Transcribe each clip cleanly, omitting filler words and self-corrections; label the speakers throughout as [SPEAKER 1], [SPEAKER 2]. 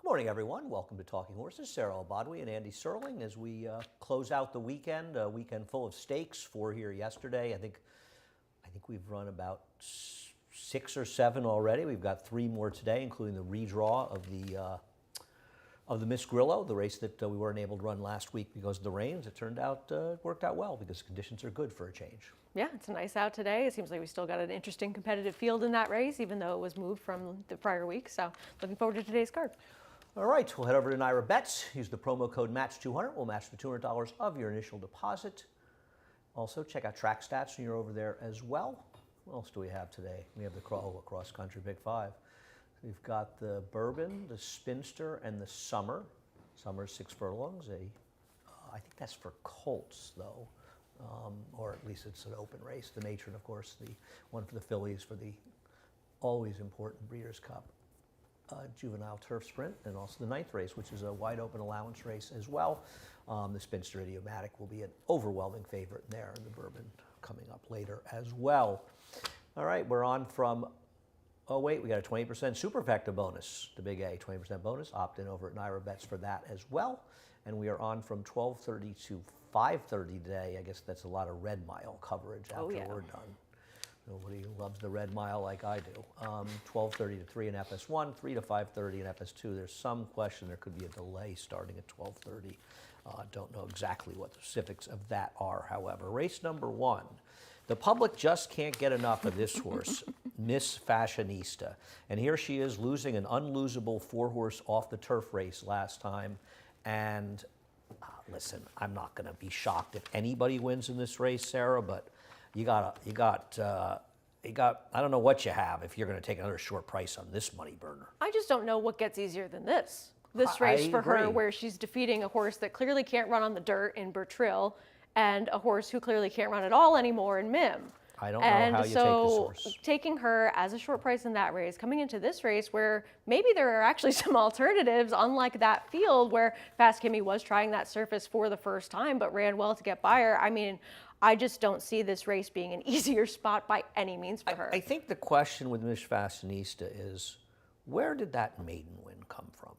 [SPEAKER 1] Morning, everyone. Welcome to Talking Horses. Sarah Albadwi and Andy Serling as we close out the weekend. A weekend full of stakes. 4 here yesterday. I think we've run about 6 or 7 already. We've got 3 more today, including the redraw of the Miss Grillo, the race that we weren't able to run last week because of the rains. It turned out worked out well because conditions are good for a change.
[SPEAKER 2] Yeah, it's nice out today. It seems like we still got an interesting competitive field in that race, even though it was moved from the prior week. So looking forward to today's card.
[SPEAKER 1] All right, we'll head over to Naira Bets. Use the promo code MATCH200. We'll match the $200 of your initial deposit. Also, check out track stats when you're over there as well. What else do we have today? We have the cross country Big 5. We've got the Bourbon, the Spinster, and the Summer. Summer's 6 furlongs. I think that's for colts, though, or at least it's an open race. The Matron, of course, the one for the fillies for the always important Breeders' Cup. Juvenile turf sprint, and also the 9th race, which is a wide open allowance race as well. The Spinster Idiomatic will be an overwhelming favorite there, and the Bourbon coming up later as well. All right, we're on from, oh wait, we got a 20% superfecta bonus, the big A, 20% bonus. Opt in over at Naira Bets for that as well. And we are on from 12:30 to 5:30 today. I guess that's a lot of Red Mile coverage after we're done. Nobody loves the Red Mile like I do. 12:30 to 3 in FS1, 3 to 5:30 in FS2. There's some question there could be a delay starting at 12:30. Don't know exactly what the specifics of that are, however. Race number 1. The public just can't get enough of this horse, Miss Fashionista. And here she is losing an unlosable 4-horse off the turf race last time. And listen, I'm not going to be shocked if anybody wins in this race, Sarah, but you got, I don't know what you have if you're going to take another short price on this money burner.
[SPEAKER 2] I just don't know what gets easier than this. This race for her, where she's defeating a horse that clearly can't run on the dirt in Bertrill, and a horse who clearly can't run at all anymore in Mim.
[SPEAKER 1] I don't know how you take this horse.
[SPEAKER 2] So taking her as a short price in that race, coming into this race where maybe there are actually some alternatives, unlike that field where Fast Kimmy was trying that surface for the first time, but ran well to get by her. I mean, I just don't see this race being an easier spot by any means for her.
[SPEAKER 1] I think the question with Miss Fashionista is, where did that maiden win come from?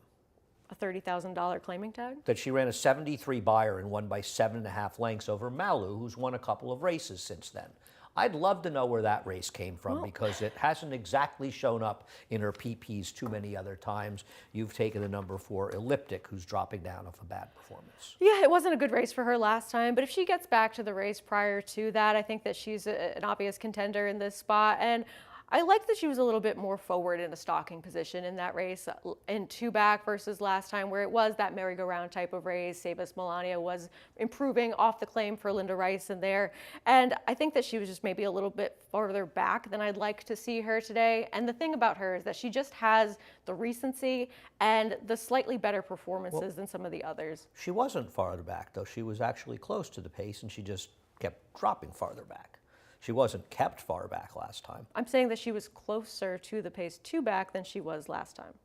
[SPEAKER 2] A $30,000 claiming tag?
[SPEAKER 1] That she ran a 73 buyer and won by 7.5 lengths over Malu, who's won a couple of races since then. I'd love to know where that race came from because it hasn't exactly shown up in her PPs too many other times. You've taken the number 4 Elliptic, who's dropping down off a bad performance.
[SPEAKER 2] Yeah, it wasn't a good race for her last time, but if she gets back to the race prior to that, I think that she's an obvious contender in this spot. And I like that she was a little bit more forward in a stalking position in that race in 2 back versus last time where it was that merry-go-round type of race. Sabas Melania was improving off the claim for Linda Rice in there. And I think that she was just maybe a little bit farther back than I'd like to see her today. And the thing about her is that she just has the recency and the slightly better performances than some of the others.
[SPEAKER 1] She wasn't farther back, though. She was actually close to the pace, and she just kept dropping farther back. She wasn't kept far back last time.
[SPEAKER 2] I'm saying that she was closer to the pace 2 back than she was last time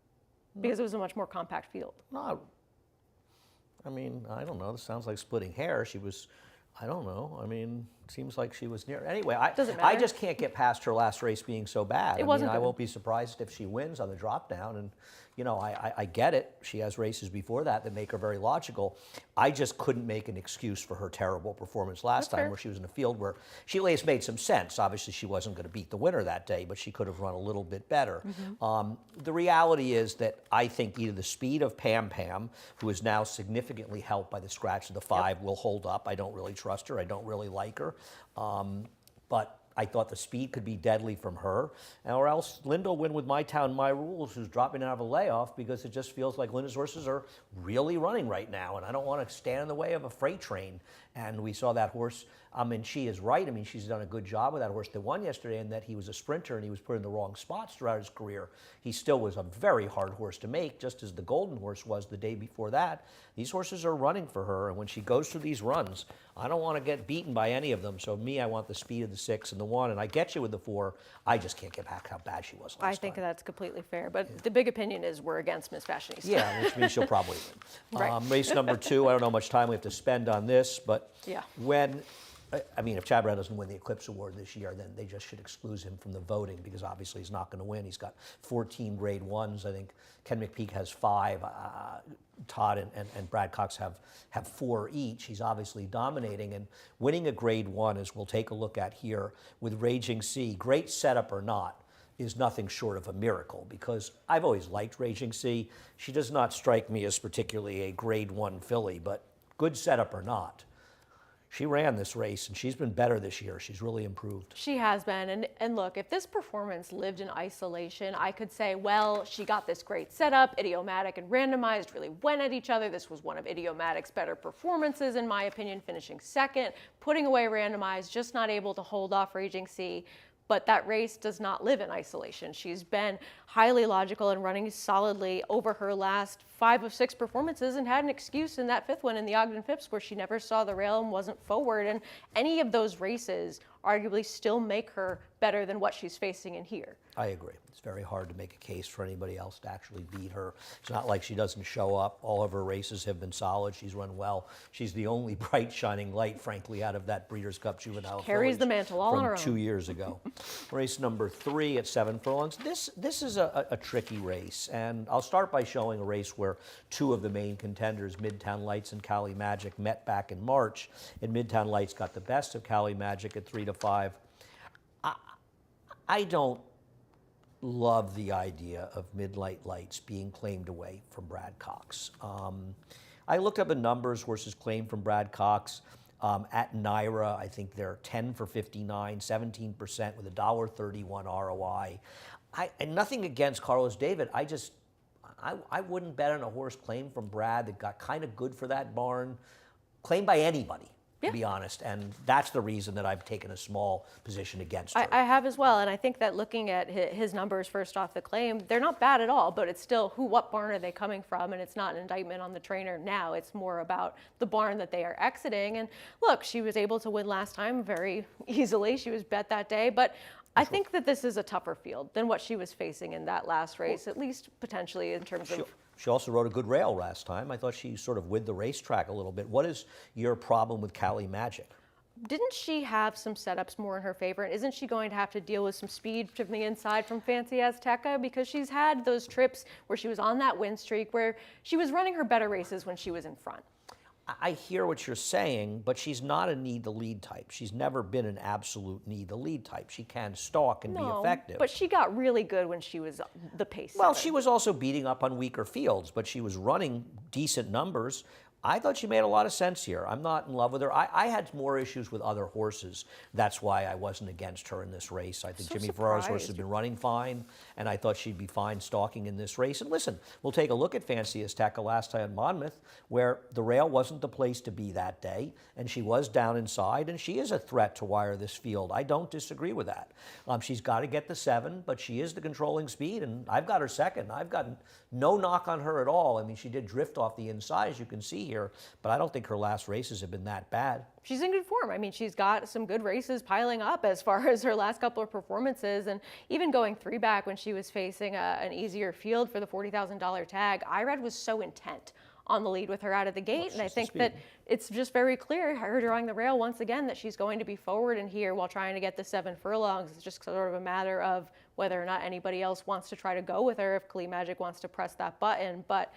[SPEAKER 2] because it was a much more compact field.
[SPEAKER 1] No, I mean, I don't know. This sounds like splitting hair. She was, I don't know. I mean, seems like she was near. Anyway, I just can't get past her last race being so bad. I won't be surprised if she wins on the drop down. And, you know, I get it. She has races before that make her very logical. I just couldn't make an excuse for her terrible performance last time where she was in a field where she at least made some sense. Obviously, she wasn't going to beat the winner that day, but she could have run a little bit better. The reality is that I think either the speed of Pam Pam, who is now significantly helped by the scratch of the 5, will hold up. I don't really trust her. I don't really like her. But I thought the speed could be deadly from her, or else Linda will win with My Town, My Rules, who's dropping out of a layoff because it just feels like Linda's horses are really running right now, and I don't want to stand in the way of a freight train. And we saw that horse. I mean, she is right. I mean, she's done a good job with that horse that won yesterday, in that he was a sprinter and he was put in the wrong spots throughout his career. He still was a very hard horse to make, just as the Golden Horse was the day before that. These horses are running for her, and when she goes through these runs, I don't want to get beaten by any of them. So I want the speed of the 6 and the 1, and I get you with the 4. I just can't get back how bad she was last time.
[SPEAKER 2] I think that's completely fair, but the big opinion is we're against Miss Fashionista.
[SPEAKER 1] Yeah, which means she'll probably win. Race number 2, I don't know how much time we have to spend on this, but when I mean, if Chad Brown doesn't win the Eclipse Award this year, then they just should exclude him from the voting because obviously he's not going to win. He's got 14 grade ones. I think Ken McPeak has 5. Todd and Brad Cox have 4 each. He's obviously dominating and winning a grade 1, as we'll take a look at here with Raging Sea, great setup or not, is nothing short of a miracle because I've always liked Raging Sea. She does not strike me as particularly a grade 1 filly, but good setup or not, she ran this race and she's been better this year. She's really improved.
[SPEAKER 2] She has been. And look, if this performance lived in isolation, I could say, well, she got this great setup. Idiomatic and Randomized really went at each other. This was one of Idiomatic's better performances, in my opinion, finishing second, putting away Randomized, just not able to hold off Raging Sea. But that race does not live in isolation. She's been highly logical and running solidly over her last 5 of 6 performances and had an excuse in that 5th one in the Ogden Phipps where she never saw the rail and wasn't forward. And any of those races arguably still make her better than what she's facing in here.
[SPEAKER 1] I agree. It's very hard to make a case for anybody else to actually beat her. It's not like she doesn't show up. All of her races have been solid. She's run well. She's the only bright shining light, frankly, out of that Breeders' Cup Juvenile
[SPEAKER 2] Carries the mantle all on her own.
[SPEAKER 1] From 2 years ago. Race number 3 at 7 furlongs. This is a tricky race, and I'll start by showing a race where 2 of the main contenders, Midtown Lights and Cali Magic, met back in March, and Midtown Lights got the best of Cali Magic at 3-5. I don't love the idea of Midnight Lights being claimed away from Brad Cox. I looked up the numbers, horses claimed from Brad Cox. At Naira, I think they're 10 for 59, 17% with a $1.31 ROI. And nothing against Carlos David. I wouldn't bet on a horse claimed from Brad that got kind of good for that barn, claimed by anybody, to be honest. And that's the reason that I've taken a small position against her.
[SPEAKER 2] I have as well. And I think that looking at his numbers first off the claim, they're not bad at all, but it's still what barn are they coming from? And it's not an indictment on the trainer now. It's more about the barn that they are exiting. And look, she was able to win last time very easily. She was bet that day. But I think that this is a tougher field than what she was facing in that last race, at least potentially in terms of...
[SPEAKER 1] She also rode a good rail last time. I thought she sort of with the racetrack a little bit. What is your problem with Cali Magic?
[SPEAKER 2] Didn't she have some setups more in her favor? And isn't she going to have to deal with some speed from the inside from Fancy Azteca? Because she's had those trips where she was on that win streak where she was running her better races when she was in front.
[SPEAKER 1] I hear what you're saying, but she's not a need-to-lead type. She's never been an absolute need-to-lead type. She can stalk and be effective.
[SPEAKER 2] But she got really good when she was the pace
[SPEAKER 1] Well,
[SPEAKER 2] setter.
[SPEAKER 1] she was also beating up on weaker fields, but she was running decent numbers. I thought she made a lot of sense here. I'm not in love with her. I had more issues with other horses. That's why I wasn't against her in this race. I think Jimmy Ferrara's horse has been running fine, and I thought she'd be fine stalking in this race. And listen, we'll take a look at Fancy Azteca last time at Monmouth, where the rail wasn't the place to be that day, and she was down inside, and she is a threat to wire this field. I don't disagree with that. She's got to get the 7, but she is the controlling speed, and I've got her second. I've got no knock on her at all. I mean, she did drift off the inside, as you can see here, but I don't think her last races have been that bad.
[SPEAKER 2] She's in good form. I mean, she's got some good races piling up as far as her last couple of performances, and even going 3-back when she was facing an easier field for the $40,000 tag. Irad was so intent on the lead with her out of the gate, and I think that it's just very clear, her drawing the rail once again, that she's going to be forward in here while trying to get the 7 furlongs. It's just sort of a matter of whether or not anybody else wants to try to go with her, if Cali Magic wants to press that button. But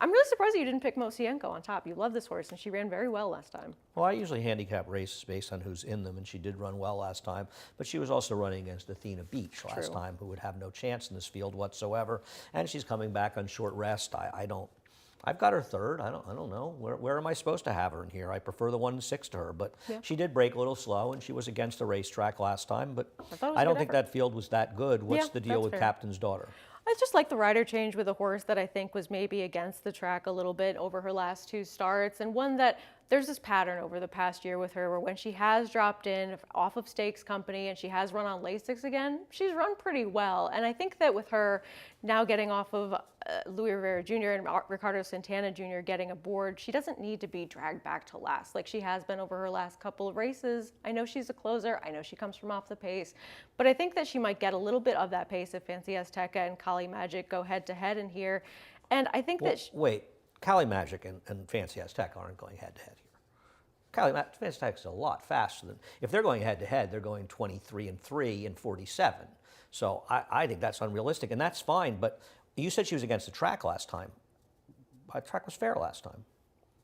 [SPEAKER 2] I'm really surprised that you didn't pick Mosienko on top. You love this horse, and she ran very well last time.
[SPEAKER 1] Well, I usually handicap races based on who's in them, and she did run well last time. But she was also running against Athena Beach last time, who would have no chance in this field whatsoever. And she's coming back on short rest. I've got her third. I don't know. Where am I supposed to have her in here? I prefer the 1-6 to her, but she did break a little slow, and she was against the racetrack last time. But I don't think that field was that good. What's the deal with Captain's Daughter?
[SPEAKER 2] I just like the rider change with a horse that I think was maybe against the track a little bit over her last 2 starts, and one that there's this pattern over the past year with her where when she has dropped in off of Stakes Company and she has run on Lasix again, she's run pretty well. And I think that with her now getting off of Louis Rivera Jr. and Ricardo Santana Jr. getting aboard, she doesn't need to be dragged back to last like she has been over her last couple of races. I know she's a closer. I know she comes from off the pace. But I think that she might get a little bit of that pace if Fancy Azteca and Cali Magic go head-to-head in here. And I think
[SPEAKER 1] Wait. Cali Magic and Fancy Azteca aren't going head-to-head here. Fantastic's a lot faster than, if they're going head to head, they're going 23-3 and 47. So I think that's unrealistic, and that's fine. But you said she was against the track last time. The track was fair last time.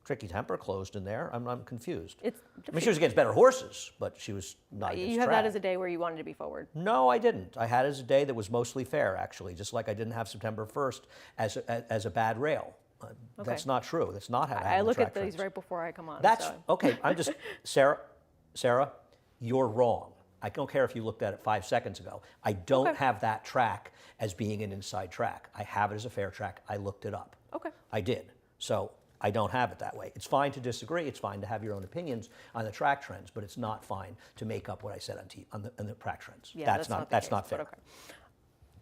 [SPEAKER 1] Tricky Temper closed in there. I'm confused. I mean, she was against better horses, but she was not against
[SPEAKER 2] You have
[SPEAKER 1] track.
[SPEAKER 2] that as a day where you wanted to be forward.
[SPEAKER 1] No, I didn't. I had it as a day that was mostly fair, actually, just like I didn't have September 1st as a bad rail.
[SPEAKER 2] Okay.
[SPEAKER 1] That's not true. That's not how
[SPEAKER 2] I look
[SPEAKER 1] track
[SPEAKER 2] at these
[SPEAKER 1] trends.
[SPEAKER 2] right before I come on.
[SPEAKER 1] That's
[SPEAKER 2] so.
[SPEAKER 1] okay. I'm just Sarah, you're wrong. I don't care if you looked at it 5 seconds ago. I don't have that track as being an inside track. I have it as a fair track. I looked it up.
[SPEAKER 2] Okay.
[SPEAKER 1] I did. So I don't have it that way. It's fine to disagree. It's fine to have your own opinions on the track trends, but it's not fine to make up what I said on the track trends.
[SPEAKER 2] Yeah,
[SPEAKER 1] that's
[SPEAKER 2] not
[SPEAKER 1] fair.
[SPEAKER 2] Okay.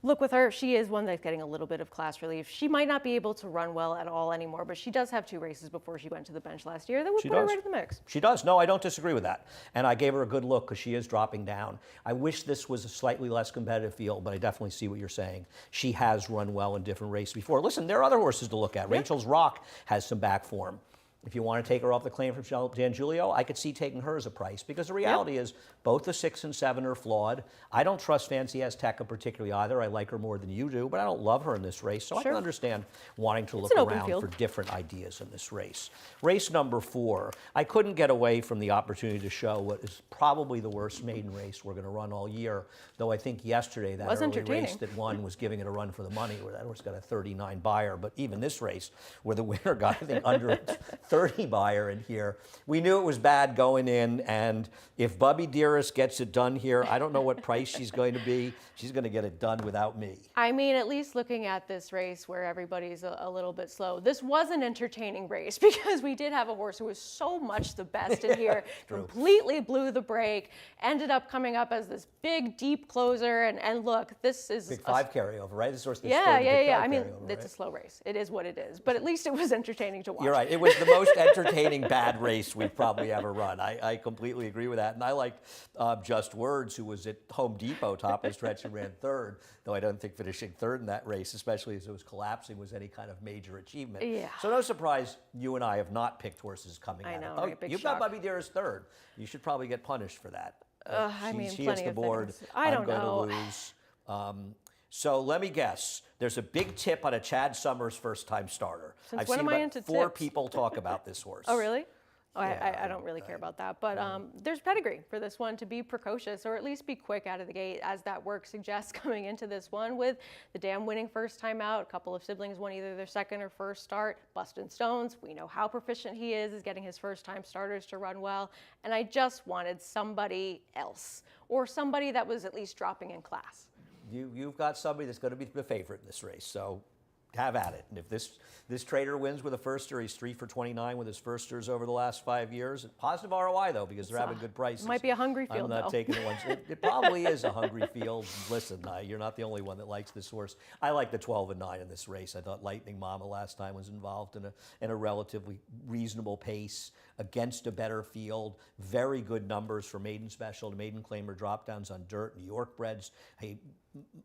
[SPEAKER 2] Look, with her, she is one that's getting a little bit of class relief. She might not be able to run well at all anymore, but she does have 2 races before she went to the bench last year that would put her right in the mix.
[SPEAKER 1] She does. No, I don't disagree with that. And I gave her a good look because she is dropping down. I wish this was a slightly less competitive field, but I definitely see what you're saying. She has run well in different races before. Listen, there are other horses to look at.
[SPEAKER 2] Yeah.
[SPEAKER 1] Rachel's Rock has some back form. If you want to take her off the claim from Dan Giulio, I could see taking her as a price because the reality is both the 6 and 7 are flawed. I don't trust Fancy Azteca particularly either. I like her more than you do, but I don't love her in this race. So I can understand wanting to look around for different ideas in this race. Race number 4, I couldn't get away from the opportunity to show what is probably the worst maiden race we're going to run all year, though I think yesterday that early race that won was giving it a run for the money, where that horse got a 39 buyer. But even this race, where the winner got, I think, under its 30 buyer in here. We knew it was bad going in, and if Bubby Dearest gets it done here, I don't know what price she's going to be. She's going to get it done without me.
[SPEAKER 2] I mean, at least looking at this race where everybody's a little bit slow, this was an entertaining race because we did have a horse who was so much the best in here, completely blew the break, ended up coming up as this big, deep closer, and look, this is
[SPEAKER 1] Big 5 carryover, right? This horse
[SPEAKER 2] yeah. I mean, it's a slow race. It is what it is, but at least it was entertaining to watch.
[SPEAKER 1] You're right. It was the most entertaining bad race we've probably ever run. I completely agree with that. And I liked Just Words, who was at Home Depot top of the stretch and ran 3rd, though I don't think finishing 3rd in that race, especially as it was collapsing, was any kind of major achievement.
[SPEAKER 2] Yeah.
[SPEAKER 1] So no surprise you and I have not picked horses coming out.
[SPEAKER 2] I know,
[SPEAKER 1] Oh,
[SPEAKER 2] right? Big
[SPEAKER 1] you've
[SPEAKER 2] shock.
[SPEAKER 1] got Bubby Dearest 3rd. You should probably get punished for that.
[SPEAKER 2] I mean,
[SPEAKER 1] she
[SPEAKER 2] plenty
[SPEAKER 1] hits the
[SPEAKER 2] of
[SPEAKER 1] board.
[SPEAKER 2] things. I don't
[SPEAKER 1] I'm
[SPEAKER 2] know.
[SPEAKER 1] going to lose. So let me guess. There's a big tip on a Chad Summers first-time starter.
[SPEAKER 2] Since
[SPEAKER 1] I've
[SPEAKER 2] when
[SPEAKER 1] seen
[SPEAKER 2] am I
[SPEAKER 1] about
[SPEAKER 2] into
[SPEAKER 1] 4
[SPEAKER 2] tips?
[SPEAKER 1] people talk about this horse.
[SPEAKER 2] Oh, really? Oh,
[SPEAKER 1] Yeah,
[SPEAKER 2] I don't really care about that. But there's pedigree for this one to be precocious or at least be quick out of the gate, as that work suggests coming into this one with the dam winning first time out. A couple of siblings won either their second or first start. Bustin' Stones, we know how proficient he is getting his first time starters to run well. And I just wanted somebody else or somebody that was at least dropping in class.
[SPEAKER 1] You've got somebody that's going to be the favorite in this race, so have at it. And if this trader wins with a firster, he's 3 for 29 with his firsters over the last 5 years. Positive ROI though, because they're having good prices.
[SPEAKER 2] Might be a hungry field.
[SPEAKER 1] I'm not taking the ones. It probably is a hungry field. Listen, you're not the only one that likes this horse. I like the 12 and 9 in this race. I thought Lightning Mama last time was involved in a relatively reasonable pace against a better field. Very good numbers for maiden special to maiden claimer drop downs on dirt. New York breds. Hey,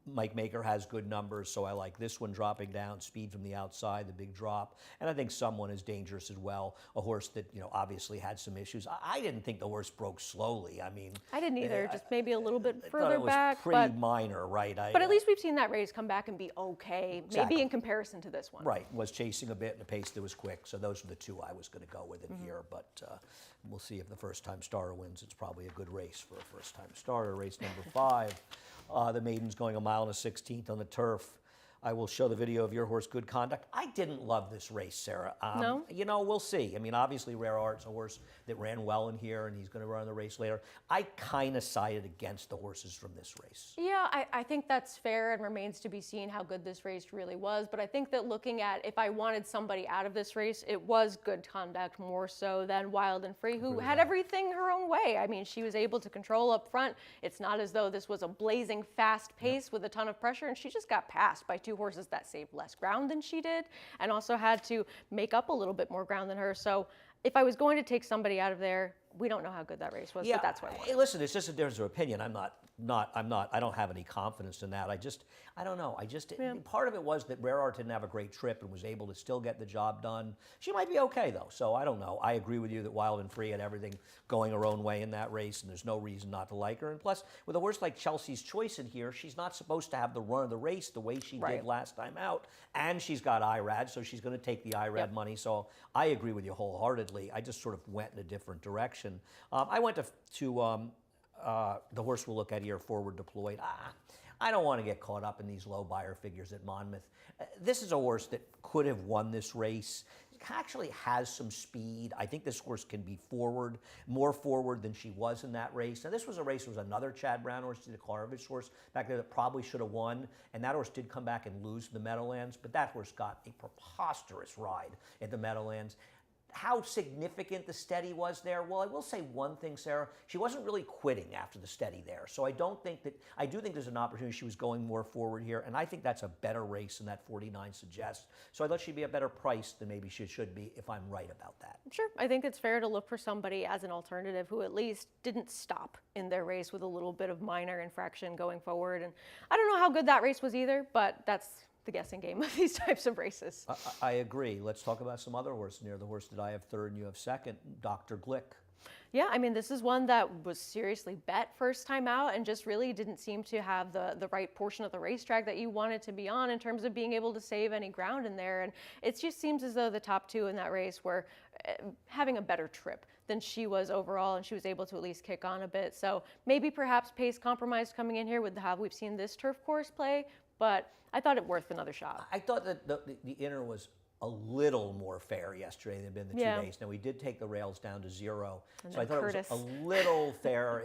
[SPEAKER 1] Mike Maker has good numbers, so I like this one dropping down, speed from the outside, the big drop. And I think someone is dangerous as well. A horse that, obviously had some issues. I didn't think the horse broke slowly. I mean,
[SPEAKER 2] I didn't either, just maybe a little bit
[SPEAKER 1] I thought
[SPEAKER 2] further
[SPEAKER 1] it was
[SPEAKER 2] back.
[SPEAKER 1] pretty minor, right?
[SPEAKER 2] But at least we've seen that race come back and be okay, maybe in comparison to this one.
[SPEAKER 1] Right, was chasing a bit in a pace that was quick. So those are the 2 I was going to go with in here. But we'll see if the first-time starter wins. It's probably a good race for a first-time starter. Race number 5. The maiden's going 1 1/16 on the turf. I will show the video of your horse, Good Conduct. I didn't love this race, Sarah.
[SPEAKER 2] No?
[SPEAKER 1] We'll see. I mean, obviously, Rare Art's a horse that ran well in here, and he's going to run the race later. I kind of sided against the horses from this race.
[SPEAKER 2] Yeah, I think that's fair and remains to be seen how good this race really was. But I think that looking at if I wanted somebody out of this race, it was Good Conduct more so than Wild and Free, who had everything her own way. I mean, she was able to control up front. It's not as though this was a blazing fast pace with a ton of pressure, and she just got passed by 2 horses that saved less ground than she did and also had to make up a little bit more ground than her. So if I was going to take somebody out of there, we don't know how good that race was,
[SPEAKER 1] Yeah,
[SPEAKER 2] but that's what I want.
[SPEAKER 1] listen, it's just a difference of opinion. I don't have any confidence in that. I don't know. Part of it was that Rare Art didn't have a great trip and was able to still get the job done. She might be okay, though, so I don't know. I agree with you that Wild and Free had everything going her own way in that race, and there's no reason not to like her. And plus, with a horse like Chelsea's Choice in here, she's not supposed to have the run of the race the way she did last time out, and she's got IRAD, so she's going to take the IRAD money, so I agree with you wholeheartedly. I just sort of went in a different direction. I went to the horse we'll look at here, Forward Deployed. I don't want to get caught up in these low buyer figures at Monmouth. This is a horse that could have won this race. It actually has some speed. I think this horse can be more forward than she was in that race. Now, this was a race, there was another Chad Brown horse, the Klarovich horse back there that probably should have won, and that horse did come back and lose the Meadowlands, but that horse got a preposterous ride at the Meadowlands. How significant the steady was there? Well, I will say one thing, Sarah. She wasn't really quitting after the steady there. So I do think there's an opportunity she was going more forward here, and I think that's a better race than that 49 suggests. So I thought she'd be a better price than maybe she should be if I'm right about that.
[SPEAKER 2] Sure, I think it's fair to look for somebody as an alternative who at least didn't stop in their race with a little bit of minor infraction going forward. And I don't know how good that race was either, but that's the guessing game of these types of races.
[SPEAKER 1] I agree. Let's talk about some other horse near the horse that I have third and you have second, Dr. Glick.
[SPEAKER 2] Yeah, I mean, this is one that was seriously bet first time out and just really didn't seem to have the right portion of the racetrack that you wanted to be on in terms of being able to save any ground in there. And it just seems as though the top two in that race were having a better trip than she was overall, and she was able to at least kick on a bit. So maybe perhaps pace compromise coming in here with how we've seen this turf course play, but I thought it worth another shot.
[SPEAKER 1] I thought that the inner was a little more fair yesterday than been the 2 days. Now, we did take the rails down to 0,
[SPEAKER 2] and
[SPEAKER 1] so I thought
[SPEAKER 2] Curtis.
[SPEAKER 1] it was a little fair.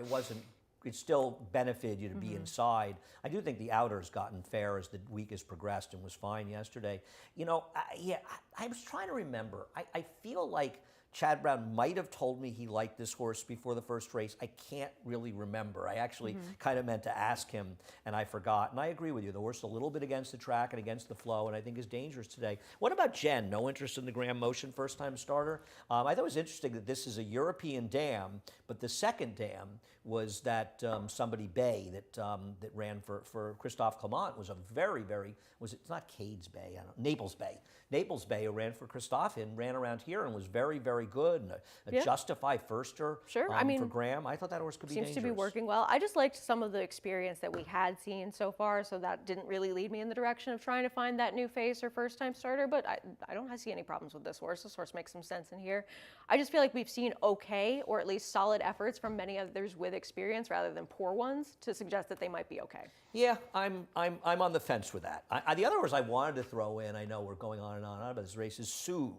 [SPEAKER 1] It still benefited you to be inside. I do think the outer's gotten fair as the week has progressed and was fine yesterday. You know, I was trying to remember. I feel like Chad Brown might have told me he liked this horse before the first race. I can't really remember. I actually kind of meant to ask him, and I forgot. And I agree with you. The horse is a little bit against the track and against the flow, and I think is dangerous today. What about Jen? No interest in the Graham Motion, first-time starter? I thought it was interesting that this is a European dam, but the second dam was that somebody Bay that ran for Christophe Clement. Was a very, very, it's not Cades Bay, I don't know, Naples Bay. Naples Bay, who ran for Christophe and ran around here and was very, very good. And a Justify firster for Graham. I thought that horse could be dangerous.
[SPEAKER 2] Seems to be working well. I just liked some of the experience that we had seen so far, so that didn't really lead me in the direction of trying to find that new face or first-time starter, but I don't see any problems with this horse. This horse makes some sense in here. I just feel like we've seen okay, or at least solid efforts from many others with experience rather than poor ones to suggest that they might be okay.
[SPEAKER 1] Yeah, I'm on the fence with that. The other horse I wanted to throw in, I know we're going on and on about this race, is Soothe.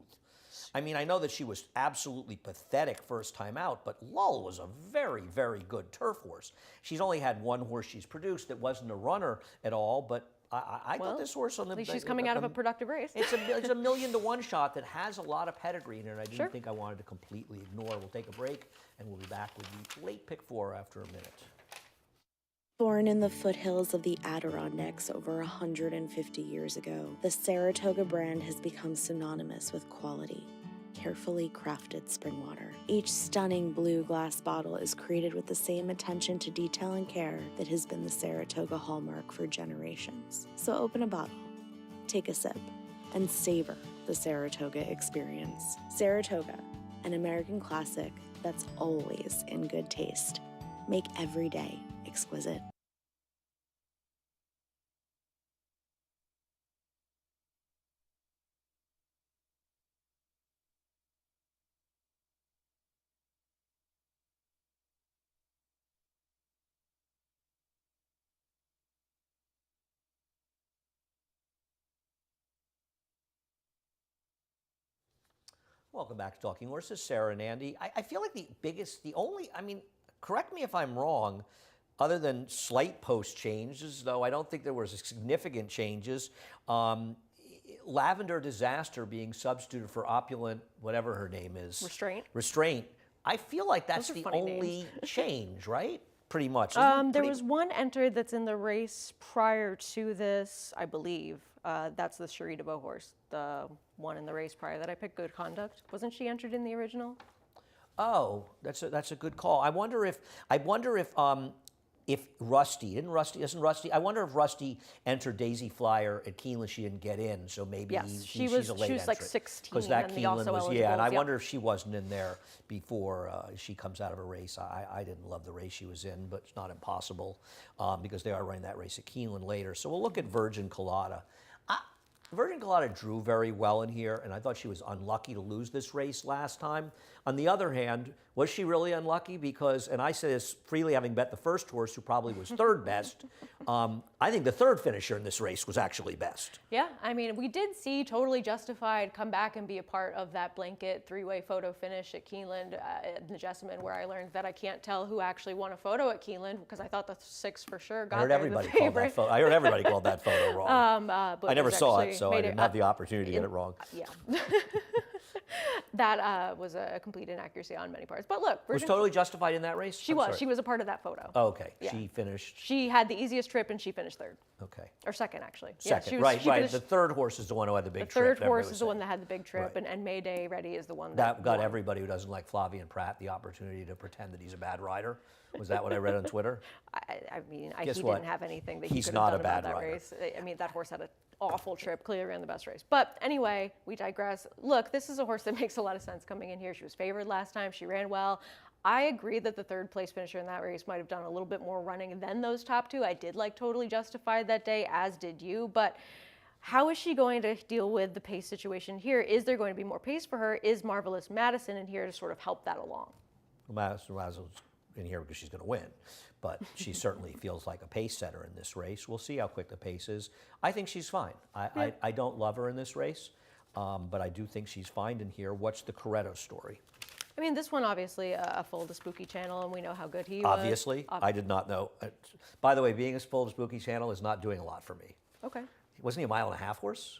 [SPEAKER 1] I mean, I know that she was absolutely pathetic first time out, but Lull was a very, very good turf horse. She's only had one horse she's produced that wasn't a runner at all, but I thought this horse on the...
[SPEAKER 2] At least she's coming out of a productive race.
[SPEAKER 1] It's a 1,000,000-to-1 shot that has a lot of pedigree in it, and I didn't think I wanted to completely ignore. We'll take a break, and we'll be back with the late pick 4 after a minute.
[SPEAKER 3] Born in the foothills of the Adirondacks over 150 years ago, the Saratoga brand has become synonymous with quality. Carefully crafted spring water. Each stunning blue glass bottle is created with the same attention to detail and care that has been the Saratoga hallmark for generations. So open a bottle, take a sip, and savor the Saratoga experience. Saratoga, an American classic that's always in good taste. Make every day exquisite.
[SPEAKER 1] Welcome back to Talking Horses, Sarah and Andy. I feel like correct me if I'm wrong, other than slight post changes, though I don't think there were significant changes. Lavender Disaster being substituted for Opulent, whatever her name is. Restraint. I feel like that's the only change, right? Pretty much.
[SPEAKER 2] There was one entered that's in the race prior to this, I believe. That's the Cherie de Beau horse, the one in the race prior that I picked, Good Conduct. Wasn't she entered in the original?
[SPEAKER 1] Oh, that's a good call. I wonder if Rusty isn't Rusty. I wonder if Rusty entered Daisy Flyer at Keeneland. She didn't get in, so maybe
[SPEAKER 2] Yes,
[SPEAKER 1] she's a late
[SPEAKER 2] she was like
[SPEAKER 1] entrant.
[SPEAKER 2] 16,
[SPEAKER 1] Because that
[SPEAKER 2] and the
[SPEAKER 1] Keeneland
[SPEAKER 2] also
[SPEAKER 1] was
[SPEAKER 2] eligibles,
[SPEAKER 1] and I
[SPEAKER 2] yep.
[SPEAKER 1] wonder if she wasn't in there before she comes out of a race. I didn't love the race she was in, but it's not impossible because they are running that race at Keeneland later. So we'll look at Virgin Colada. Virgin Colada drew very well in here, and I thought she was unlucky to lose this race last time. On the other hand, was she really unlucky? Because, and I say this freely having bet the first horse, who probably was third best, I think the third finisher in this race was actually best.
[SPEAKER 2] Yeah, I mean, we did see Totally Justified come back and be a part of that blanket three-way photo finish at Keeneland in the Jessamine, where I learned that I can't tell who actually won a photo at Keeneland because I thought the 6 for sure got
[SPEAKER 1] I heard
[SPEAKER 2] there,
[SPEAKER 1] everybody
[SPEAKER 2] the
[SPEAKER 1] called
[SPEAKER 2] favorite.
[SPEAKER 1] that photo. I heard everybody called that photo wrong.
[SPEAKER 2] But
[SPEAKER 1] I never
[SPEAKER 2] was
[SPEAKER 1] saw it,
[SPEAKER 2] actually
[SPEAKER 1] so I
[SPEAKER 2] made
[SPEAKER 1] didn't have the opportunity to get it wrong.
[SPEAKER 2] Yeah. That was a complete inaccuracy on many parts. But look,
[SPEAKER 1] Was
[SPEAKER 2] Virgin,
[SPEAKER 1] Totally Justified in that race?
[SPEAKER 2] she
[SPEAKER 1] I'm
[SPEAKER 2] was.
[SPEAKER 1] sorry.
[SPEAKER 2] She was a part of that photo.
[SPEAKER 1] Oh, okay,
[SPEAKER 2] Yeah.
[SPEAKER 1] she finished.
[SPEAKER 2] She had the easiest trip, and she finished third.
[SPEAKER 1] Okay.
[SPEAKER 2] Or second, actually.
[SPEAKER 1] Second,
[SPEAKER 2] yeah,
[SPEAKER 1] right.
[SPEAKER 2] she
[SPEAKER 1] The
[SPEAKER 2] finished-
[SPEAKER 1] third horse is the one who had the big
[SPEAKER 2] The
[SPEAKER 1] trip.
[SPEAKER 2] third
[SPEAKER 1] everybody
[SPEAKER 2] horse
[SPEAKER 1] was
[SPEAKER 2] is the one
[SPEAKER 1] saying.
[SPEAKER 2] that had the big trip,
[SPEAKER 1] Right.
[SPEAKER 2] and Mayday Ready is the one
[SPEAKER 1] That got
[SPEAKER 2] won.
[SPEAKER 1] everybody who doesn't like Flavian Pratt the opportunity to pretend that he's a bad rider. Was that what I read on Twitter?
[SPEAKER 2] I mean,
[SPEAKER 1] Guess
[SPEAKER 2] he
[SPEAKER 1] what?
[SPEAKER 2] didn't have anything that
[SPEAKER 1] He's
[SPEAKER 2] he could
[SPEAKER 1] not
[SPEAKER 2] have
[SPEAKER 1] a
[SPEAKER 2] done
[SPEAKER 1] bad
[SPEAKER 2] about that
[SPEAKER 1] rider.
[SPEAKER 2] race. I mean, that horse had an awful trip, clearly ran the best race. But anyway, we digress. Look, this is a horse that makes a lot of sense coming in here. She was favored last time. She ran well. I agree that the third place finisher in that race might have done a little bit more running than those top two. I did like Totally Justified that day, as did you. But how is she going to deal with the pace situation here? Is there going to be more pace for her? Is Marvelous Madison in here to sort of help that along?
[SPEAKER 1] Madison's in here because she's going to win, but she certainly feels like a pace setter in this race. We'll see how quick the pace is. I think she's fine. I don't love her in this race, but I do think she's fine in here. What's the Coretto story?
[SPEAKER 2] I mean, this one obviously a full to Spooky Channel, and we know how good he was.
[SPEAKER 1] Obviously, I did not know. By the way, being a full to Spooky Channel is not doing a lot for me.
[SPEAKER 2] Okay.
[SPEAKER 1] Wasn't he a 1.5 mile horse?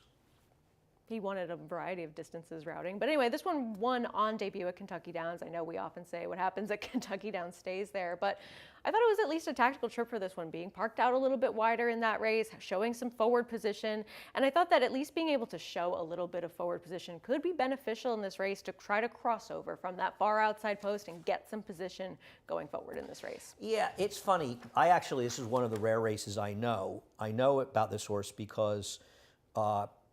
[SPEAKER 2] He won at a variety of distances routing. But anyway, this one won on debut at Kentucky Downs. I know we often say what happens at Kentucky Downs stays there, but I thought it was at least a tactical trip for this one, being parked out a little bit wider in that race, showing some forward position. And I thought that at least being able to show a little bit of forward position could be beneficial in this race to try to cross over from that far outside post and get some position going forward in this race.
[SPEAKER 1] Yeah, it's funny. This is one of the rare races I know. I know about this horse because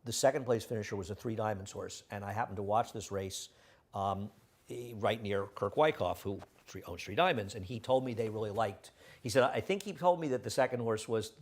[SPEAKER 1] the second place finisher was a Three Diamonds horse, and I happened to watch this race right near Kirk Wyckoff, who owns Three Diamonds, and he told me they really liked. He said, I think he told me that the second horse was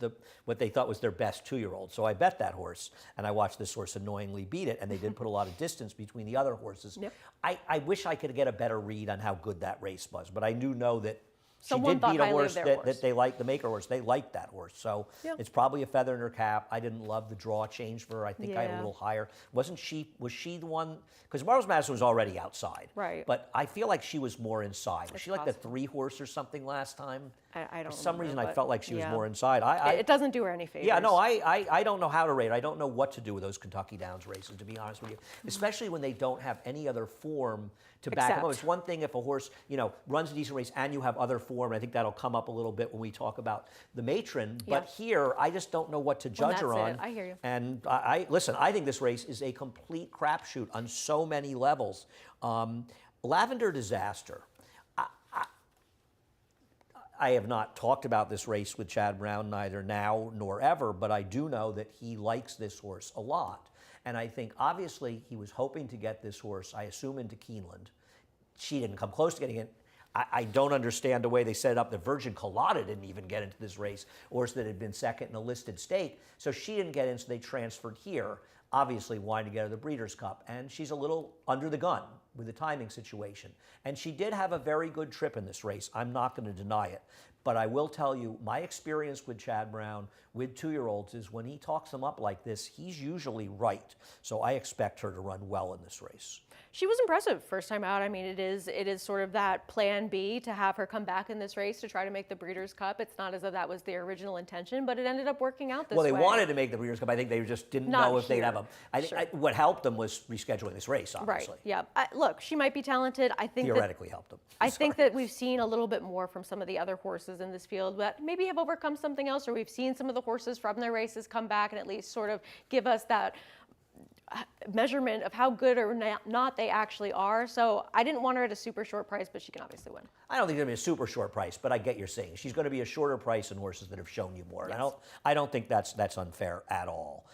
[SPEAKER 1] what they thought was their best 2-year-old. So I bet that horse, and I watched this horse annoyingly beat it, and they did put a lot of distance between the other horses.
[SPEAKER 2] Yep.
[SPEAKER 1] I wish I could get a better read on how good that race was, but I do know that
[SPEAKER 2] Someone
[SPEAKER 1] she did
[SPEAKER 2] thought
[SPEAKER 1] beat a
[SPEAKER 2] highly of
[SPEAKER 1] horse
[SPEAKER 2] their
[SPEAKER 1] that,
[SPEAKER 2] horse.
[SPEAKER 1] that they liked, the maker horse. They liked that horse. So
[SPEAKER 2] Yeah.
[SPEAKER 1] it's probably a feather in her cap. I didn't love the draw change for her. I think I had a
[SPEAKER 2] Yeah.
[SPEAKER 1] little higher. Was she the one? Because Marvelous Madison was already outside.
[SPEAKER 2] Right.
[SPEAKER 1] But I feel like she was more inside. Was
[SPEAKER 2] It's
[SPEAKER 1] she like the
[SPEAKER 2] possible.
[SPEAKER 1] 3-horse or something last time?
[SPEAKER 2] I don't
[SPEAKER 1] For some
[SPEAKER 2] remember,
[SPEAKER 1] reason, I
[SPEAKER 2] but
[SPEAKER 1] felt like she was
[SPEAKER 2] yeah.
[SPEAKER 1] more inside.
[SPEAKER 2] It doesn't do her any favors.
[SPEAKER 1] Yeah, no, I don't know how to rate. I don't know what to do with those Kentucky Downs races, to be honest with you. Especially when they don't have any other form to back them up.
[SPEAKER 2] Except.
[SPEAKER 1] It's one thing if a horse, runs a decent race and you have other form. I think that'll come up a little bit when we talk about the matron. But
[SPEAKER 2] Yeah.
[SPEAKER 1] here, I just don't know what to judge her
[SPEAKER 2] that's
[SPEAKER 1] on.
[SPEAKER 2] it. I hear you.
[SPEAKER 1] And I think this race is a complete crapshoot on so many levels. Lavender Disaster. I have not talked about this race with Chad Brown, neither now nor ever, but I do know that he likes this horse a lot. And I think, obviously, he was hoping to get this horse, I assume, into Keeneland. She didn't come close to getting it. I don't understand the way they set it up. The Virgin Colada didn't even get into this race, horse that had been second in a listed stake. So she didn't get in, so they transferred here, obviously wanting to get her the Breeders' Cup. And she's a little under the gun with the timing situation. And she did have a very good trip in this race. I'm not going to deny it. But I will tell you, my experience with Chad Brown with 2-year-olds is when he talks them up like this, he's usually right. So I expect her to run well in this race.
[SPEAKER 2] She was impressive first time out. I mean, it is sort of that plan B to have her come back in this race to try to make the Breeders' Cup. It's not as though that was the original intention, but it ended up working out this way.
[SPEAKER 1] Well, they wanted to make the Breeders' Cup. I think they just didn't
[SPEAKER 2] Not
[SPEAKER 1] know if they'd
[SPEAKER 2] here.
[SPEAKER 1] have a. I think what helped them was rescheduling this race, obviously.
[SPEAKER 2] Right. Yeah. Look, she might be talented. I think
[SPEAKER 1] Theoretically helped them.
[SPEAKER 2] I think that we've seen a little bit more from some of the other horses in this field that maybe have overcome something else, or we've seen some of the horses from their races come back and at least sort of give us that measurement of how good or not they actually are. So I didn't want her at a super short price, but she can obviously win.
[SPEAKER 1] I don't think it's going to be a super short price, but I get you're saying. She's going to be a shorter price in horses that have shown you more.
[SPEAKER 2] Yes.
[SPEAKER 1] And I don't think that's unfair at all.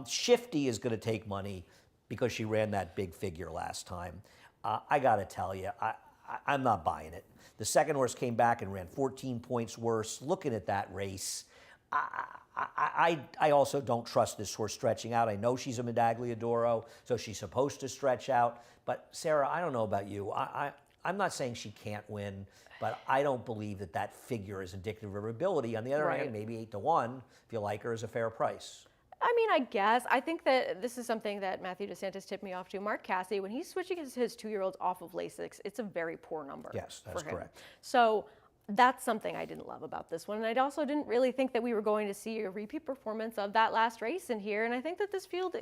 [SPEAKER 1] Shifty is going to take money because she ran that big figure last time. I got to tell you, I'm not buying it. The second horse came back and ran 14 points worse. Looking at that race, I also don't trust this horse stretching out. I know she's a Medaglia d'Oro, so she's supposed to stretch out. But Sarah, I don't know about you. I'm not saying she can't win, but I don't believe that figure is indicative of her ability. On the other hand, maybe 8-1, if you like her, is a fair price.
[SPEAKER 2] I mean, I guess. I think that this is something that Matthew DeSantis tipped me off to. Mark Cassidy, when he's switching his 2-year-olds off of Lasix, it's a very poor number.
[SPEAKER 1] Yes, that's correct.
[SPEAKER 2] So that's something I didn't love about this one. And I also didn't really think that we were going to see a repeat performance of that last race in here. And I think that this field,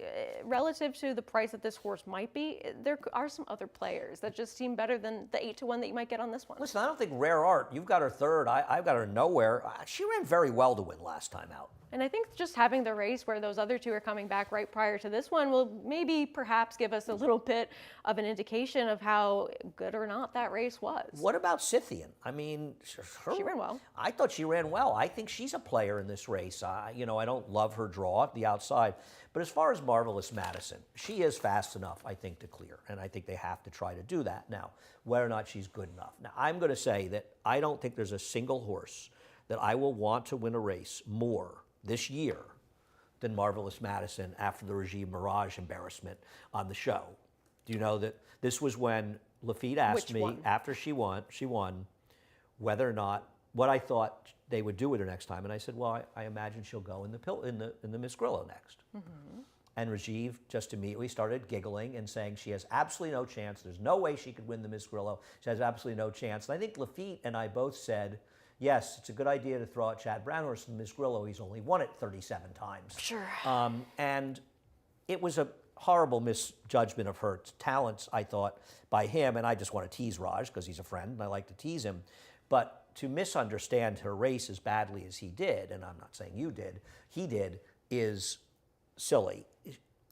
[SPEAKER 2] relative to the price that this horse might be, there are some other players that just seem better than the 8-1 that you might get on this one.
[SPEAKER 1] Listen, I don't think Rare Art, you've got her third. I've got her nowhere. She ran very well to win last time out.
[SPEAKER 2] And I think just having the race where those other two are coming back right prior to this one will maybe perhaps give us a little bit of an indication of how good or not that race was.
[SPEAKER 1] What about Scythian? I mean,
[SPEAKER 2] she ran well.
[SPEAKER 1] I thought she ran well. I think she's a player in this race. I don't love her draw at the outside. But as far as Marvelous Madison, she is fast enough, I think, to clear. And I think they have to try to do that. Now, whether or not she's good enough. Now, I'm going to say that I don't think there's a single horse that I will want to win a race more this year than Marvelous Madison after the Regime Mirage embarrassment on the show. Do you know that this was when Lafitte asked me after she won, whether or not what I thought they would do with her next time, and I said, well, I imagine she'll go in the Miss Grillo next. Mm-hmm. And Rajiv just immediately started giggling and saying she has absolutely no chance. There's no way she could win the Miss Grillo. She has absolutely no chance. And I think Lafitte and I both said, yes, it's a good idea to throw out Chad Brownhorse in Miss Grillo. He's only won it 37 times.
[SPEAKER 2] Sure.
[SPEAKER 1] And it was a horrible misjudgment of her talents, I thought, by him. And I just want to tease Raj because he's a friend and I like to tease him. But to misunderstand her race as badly as he did, and I'm not saying you did, he did, is silly.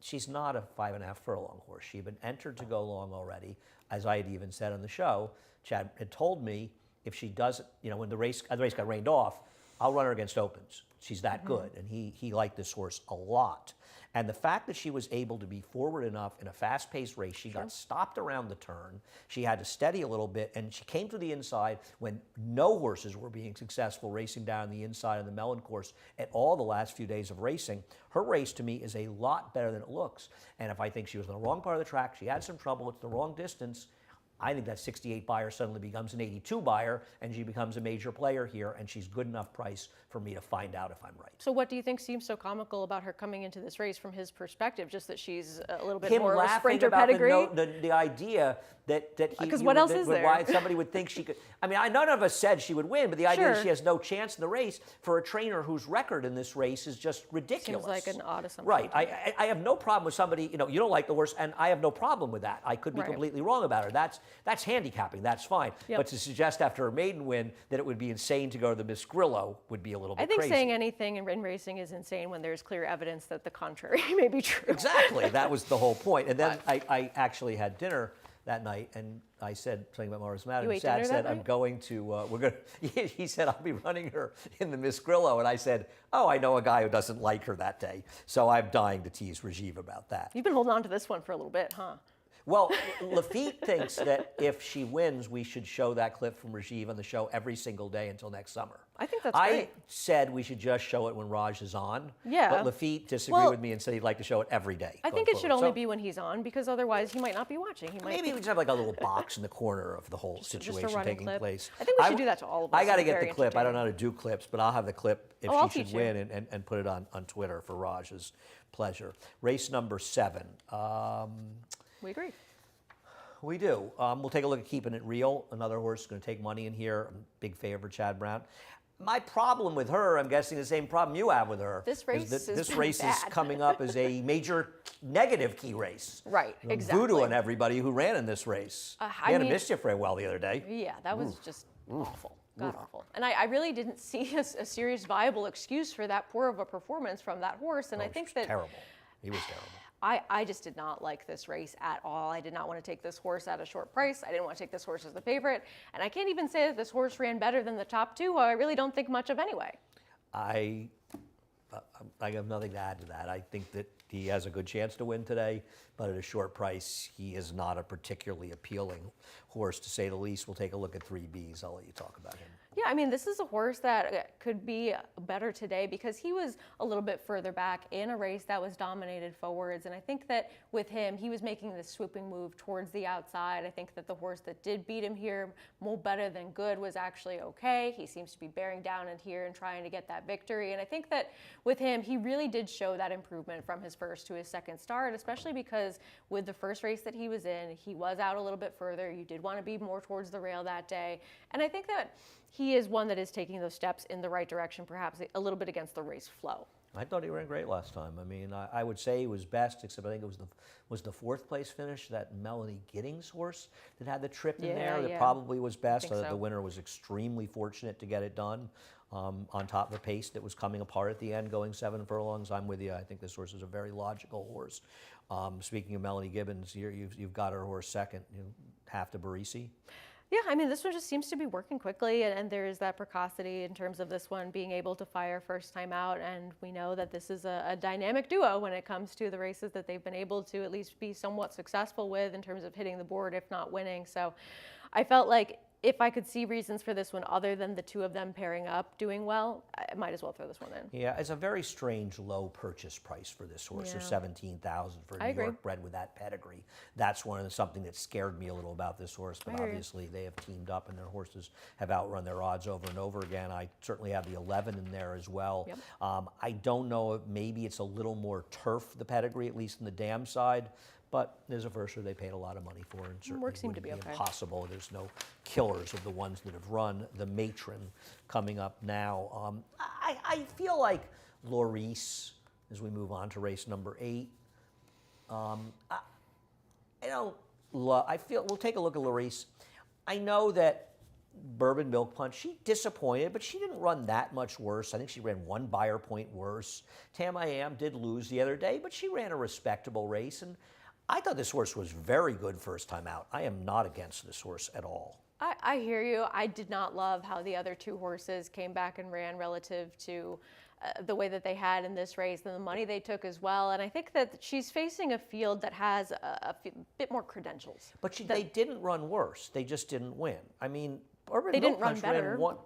[SPEAKER 1] She's not a 5.5 furlong horse. She had been entered to go long already. As I had even said on the show, Chad had told me, if she doesn't, when the race got rained off, I'll run her against opens. She's that good, and he liked this horse a lot. And the fact that she was able to be forward enough in a fast-paced race, she got stopped around the turn. She had to steady a little bit, and she came to the inside when no horses were being successful racing down the inside of the Mellon course at all the last few days of racing. Her race, to me, is a lot better than it looks. And if I think she was on the wrong part of the track, she had some trouble, it's the wrong distance, I think that 68 buyer suddenly becomes an 82 buyer, and she becomes a major player here, and she's good enough price for me to find out if I'm right.
[SPEAKER 2] So what do you think seems so comical about her coming into this race from his perspective? Just that she's a little bit more of a sprinter pedigree?
[SPEAKER 1] The idea that he...
[SPEAKER 2] Because what else is there?
[SPEAKER 1] Why somebody would think she could... I mean, none of us said she would win, but the idea that she has no chance in the race for a trainer whose record in this race is just ridiculous.
[SPEAKER 2] Seems like an odd assumption.
[SPEAKER 1] Right. I have no problem with somebody, you don't like the horse, and I have no problem with that. I could be completely wrong about her. That's handicapping. That's fine. Yep. But to suggest after her maiden win that it would be insane to go to the Miss Grillo would be a little bit crazy.
[SPEAKER 2] I think saying anything in racing is insane when there's clear evidence that the contrary may be true.
[SPEAKER 1] Exactly. That was the whole point. And then I actually had dinner that night, and I said something about Marvelous Madison.
[SPEAKER 2] You ate dinner that night?
[SPEAKER 1] I'm going to, he said, I'll be running her in the Miss Grillo. And I said, oh, I know a guy who doesn't like her that day. So I'm dying to tease Rajiv about that.
[SPEAKER 2] You've been holding on to this one for a little bit, huh?
[SPEAKER 1] Well, Lafitte thinks that if she wins, we should show that clip from Rajiv on the show every single day until next summer.
[SPEAKER 2] I think that's great.
[SPEAKER 1] I said we should just show it when Raj is on.
[SPEAKER 2] Yeah.
[SPEAKER 1] But Lafitte disagreed with me and said he'd like to show it every day.
[SPEAKER 2] I think it should only be when he's on, because otherwise he might not be watching.
[SPEAKER 1] Maybe we just have like a little box in the corner of the whole situation taking place.
[SPEAKER 2] I think we should do that to all of us.
[SPEAKER 1] I got to get the clip. I don't know how to do clips, but I'll have the clip if she should win and put it on Twitter for Raj's pleasure. Race number 7.
[SPEAKER 2] We agree.
[SPEAKER 1] We do. We'll take a look at Keeping It Real. Another horse is going to take money in here. Big favorite, Chad Brown. My problem with her, I'm guessing the same problem you have with her.
[SPEAKER 2] This race
[SPEAKER 1] is coming up as a major negative key race.
[SPEAKER 2] Right, exactly.
[SPEAKER 1] Voodoo on everybody who ran in this race. Hannah Mischief ran well the other day.
[SPEAKER 2] Yeah, that was just awful. God awful. And I really didn't see a serious viable excuse for that poor of a performance from that horse. And I think that...
[SPEAKER 1] terrible. He was terrible.
[SPEAKER 2] I just did not like this race at all. I did not want to take this horse at a short price. I didn't want to take this horse as the favorite. And I can't even say that this horse ran better than the top two, who I really don't think much of anyway.
[SPEAKER 1] I have nothing to add to that. I think that he has a good chance to win today, but at a short price, he is not a particularly appealing horse, to say the least. We'll take a look at 3Bs. I'll let you talk about him.
[SPEAKER 2] Yeah, I mean, this is a horse that could be better today because he was a little bit further back in a race that was dominated forwards. And I think that with him, he was making this swooping move towards the outside. I think that the horse that did beat him here, More Better Than Good, was actually okay. He seems to be bearing down in here and trying to get that victory. And I think that with him, he really did show that improvement from his first to his second start, especially because with the first race that he was in, he was out a little bit further. You did want to be more towards the rail that day. And I think that he is one that is taking those steps in the right direction, perhaps a little bit against the race flow.
[SPEAKER 1] I thought he ran great last time. I mean, I would say he was best, except I think it was the fourth place finish, that Melanie Giddings horse that had the trip in there that probably was best. I thought the winner was extremely fortunate to get it done on top of a pace that was coming apart at the end, going 7 furlongs. I'm with you. I think this horse is a very logical horse. Speaking of Melanie Gibbons, you've got her horse second, half to Barisi.
[SPEAKER 2] Yeah, I mean, this one just seems to be working quickly, and there is that precocity in terms of this one being able to fire first time out, and we know that this is a dynamic duo when it comes to the races that they've been able to at least be somewhat successful with in terms of hitting the board, if not winning. So I felt like if I could see reasons for this one other than the two of them pairing up doing well, I might as well throw this one in.
[SPEAKER 1] Yeah, it's a very strange low purchase price for this horse.
[SPEAKER 2] Yeah.
[SPEAKER 1] There's $17,000 for a New York bred with that pedigree. That's something that scared me a little about this horse, but obviously they have teamed up and their horses have outrun their odds over and over again. I certainly have the 11 in there as well.
[SPEAKER 2] Yep.
[SPEAKER 1] I don't know if maybe it's a little more turf, the pedigree, at least in the dam side. But there's a verser they paid a lot of money for, and certainly
[SPEAKER 2] Work seemed to
[SPEAKER 1] wouldn't
[SPEAKER 2] be
[SPEAKER 1] be
[SPEAKER 2] okay.
[SPEAKER 1] impossible. There's no killers of the ones that have run. The Matron coming up now. I feel like Laurice, as we move on to race number 8. I feel we'll take a look at Laurice. I know that Bourbon Milk Punch, she disappointed, but she didn't run that much worse. I think she ran 1 buyer point worse. Tam I Am did lose the other day, but she ran a respectable race, and I thought this horse was very good first time out. I am not against this horse at all.
[SPEAKER 2] I hear you. I did not love how the other two horses came back and ran relative to the way that they had in this race and the money they took as well. And I think that she's facing a field that has a bit more credentials.
[SPEAKER 1] But they didn't run worse. They just didn't win. I mean, Bourbon
[SPEAKER 2] They
[SPEAKER 1] Milk
[SPEAKER 2] didn't run
[SPEAKER 1] Punch
[SPEAKER 2] better.
[SPEAKER 1] ran one.